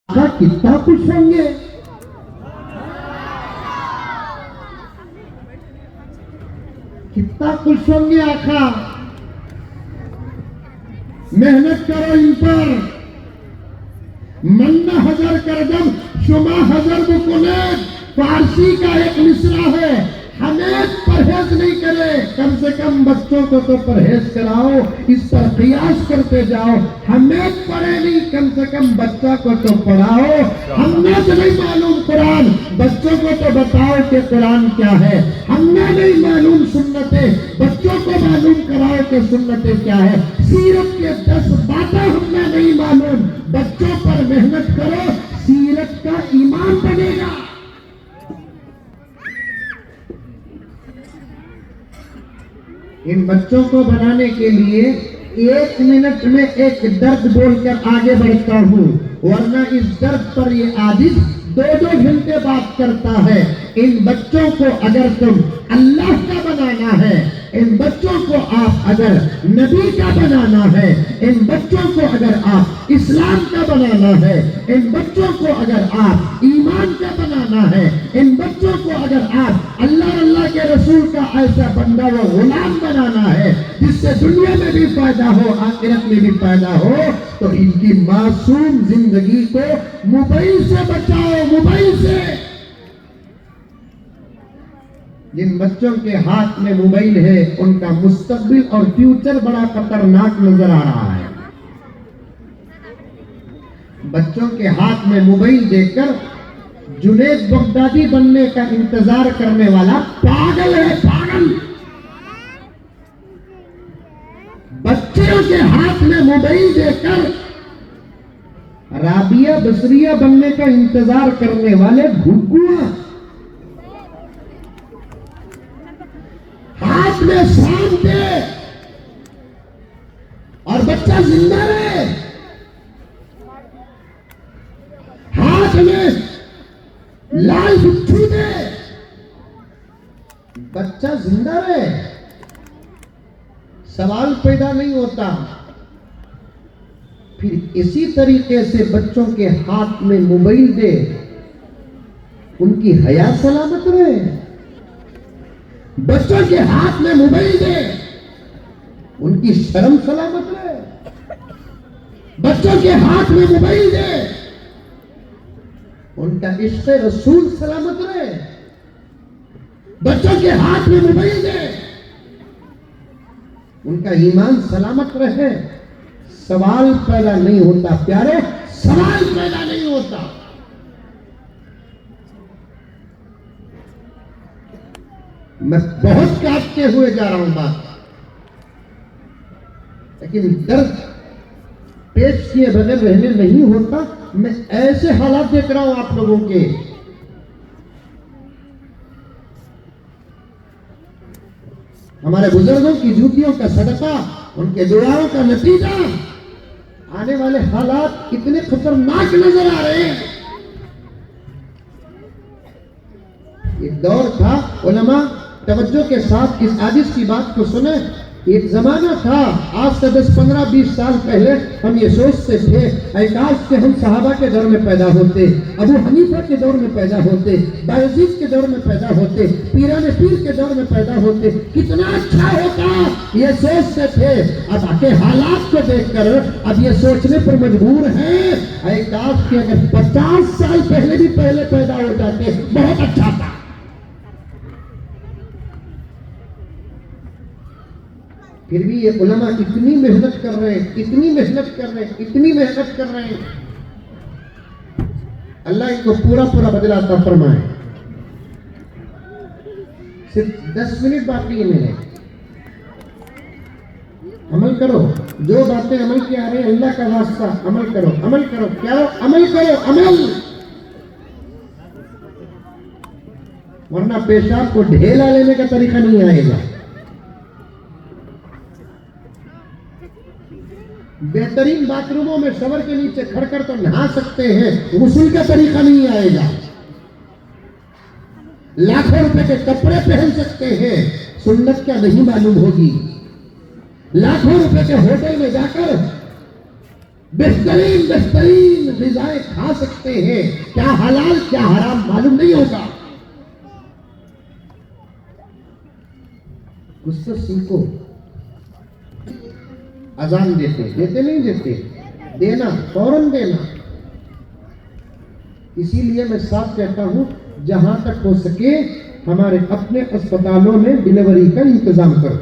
आका कितना खुश होंगे। कितना खुश होंगे आका। मेहनत करो इन पर। मन्ना हजर करदम शुमा हजर बुकुनेत फारसी का एक मिसरा है। हमें परहेज नहीं करे, कम से कम बच्चों को तो परहेज कराओ, इस पर प्रयास करते जाओ। हमें पढ़े नहीं, कम से कम बच्चा को तो पढ़ाओ। हमने तो नहीं मालूम कुरान, बच्चों को तो बताओ कि कुरान क्या है। हमने नहीं मालूम सुन्नतें, बच्चों को मालूम कराओ कि सुन्नतें क्या है। सीरत के 10 बातें हमने नहीं मालूम, बच्चों पर मेहनत करो, सीरत का ईमान बनेगा। इन बच्चों को बनाने के लिए 1 मिनट में एक दर्द बोलकर आगे बढ़ता हूँ, वरना इस दर्द पर ये आदिश 2-2 घंटे बात करता है। इन बच्चों को अगर तुम अल्लाह का बनाना है, इन बच्चों को आप अगर नबी का बनाना है, इन बच्चों को अगर आप इस्लाम का बनाना है, इन बच्चों को अगर आप ईमान का बनाना है, इन बच्चों को अगर आप अल्लाह के रसूल का ऐसा बंदा व गुलाम बनाना है जिससे दुनिया में भी फायदा हो, आखिरत में भी फायदा हो, तो इनकी मासूम जिंदगी को मोबाइल से बचाओ। मोबाइल से। जिन बच्चों के हाथ में मोबाइल है उनका मुस्तकबिल और फ्यूचर बड़ा खतरनाक नजर आ रहा है। बच्चों के हाथ में मोबाइल देखकर जुनैद बगदादी बनने का इंतजार करने वाला पागल है, पागल। बच्चों के हाथ में मोबाइल देखकर राबिया बसरिया बनने का इंतजार करने वाले घुग्गुआ। हाथ में सांप दे और बच्चा जिंदा रहे, हाथ में लाल बिच्छू दे, बच्चा जिंदा रहे, सवाल पैदा नहीं होता। फिर इसी तरीके से बच्चों के हाथ में मोबाइल दे, उनकी हया सलामत रहे। बच्चों के हाथ में मोबाइल दे, उनकी शर्म सलामत रहे। बच्चों के हाथ में मोबाइल दे, उनका इश्क़ रसूल सलामत रहे। बच्चों के हाथ में मोबाइल दे, उनका ईमान सलामत रहे। सवाल पैदा नहीं होता प्यारे, सवाल पैदा नहीं होता। मैं बहुत काटते हुए जा रहा हूं बात, लेकिन दर्द पेश किए बगैर रहने नहीं होता। मैं ऐसे हालात देख रहा हूं आप लोगों के। हमारे बुजुर्गों की जूतियों का सदका, उनके दुआओं का नतीजा, आने वाले हालात कितने खतरनाक नजर आ रहे हैं। एक दौर था, उलमा तवज्जो के साथ इस हादिस की बात को सुने। एक जमाना था, आज से 10, 15, 20 साल पहले हम ये सोचते थे ऐकाश के हम सहाबा के दौर में पैदा होते, अबू हनीफा के दौर में पैदा होते, बायजीद के दौर में पैदा होते, पीराने पीर के दौर में पैदा होते, कितना अच्छा होता, ये सोचते थे। अब आके हालात को देखकर अब ये सोचने पर मजबूर हैं ऐकाश के अगर 50 साल पहले भी पहले पैदा हो जाते बहुत अच्छा था। फिर भी ये उलमा इतनी मेहनत कर रहे हैं, इतनी मेहनत कर रहे हैं, इतनी मेहनत कर रहे हैं। अल्लाह इनको पूरा पूरा बदला अता फरमाए। सिर्फ 10 मिनट बाकी है मेरे। अमल करो, जो बातें अमल की आ रही है अल्लाह का वास्ता अमल करो, अमल करो, क्या अमल करो, अमल। वरना पेशाब को ढेला लेने का तरीका नहीं आएगा। बेहतरीन बाथरूमों में शवर के नीचे खड़कर तो नहा सकते हैं, गुस्ल का तरीका नहीं आएगा। लाखों रुपए के कपड़े पहन सकते हैं, सुन्नत क्या नहीं मालूम होगी। लाखों रुपए के होटल में जाकर बेहतरीन बेहतरीन ग़िज़ाएं खा सकते हैं, क्या हलाल क्या हराम मालूम नहीं होगा। कुछ तो सीखो। अजान देते नहीं देते, देना, फौरन देना। इसीलिए मैं साफ कहता हूं, जहां तक हो सके हमारे अपने अस्पतालों में डिलीवरी का इंतजाम करो।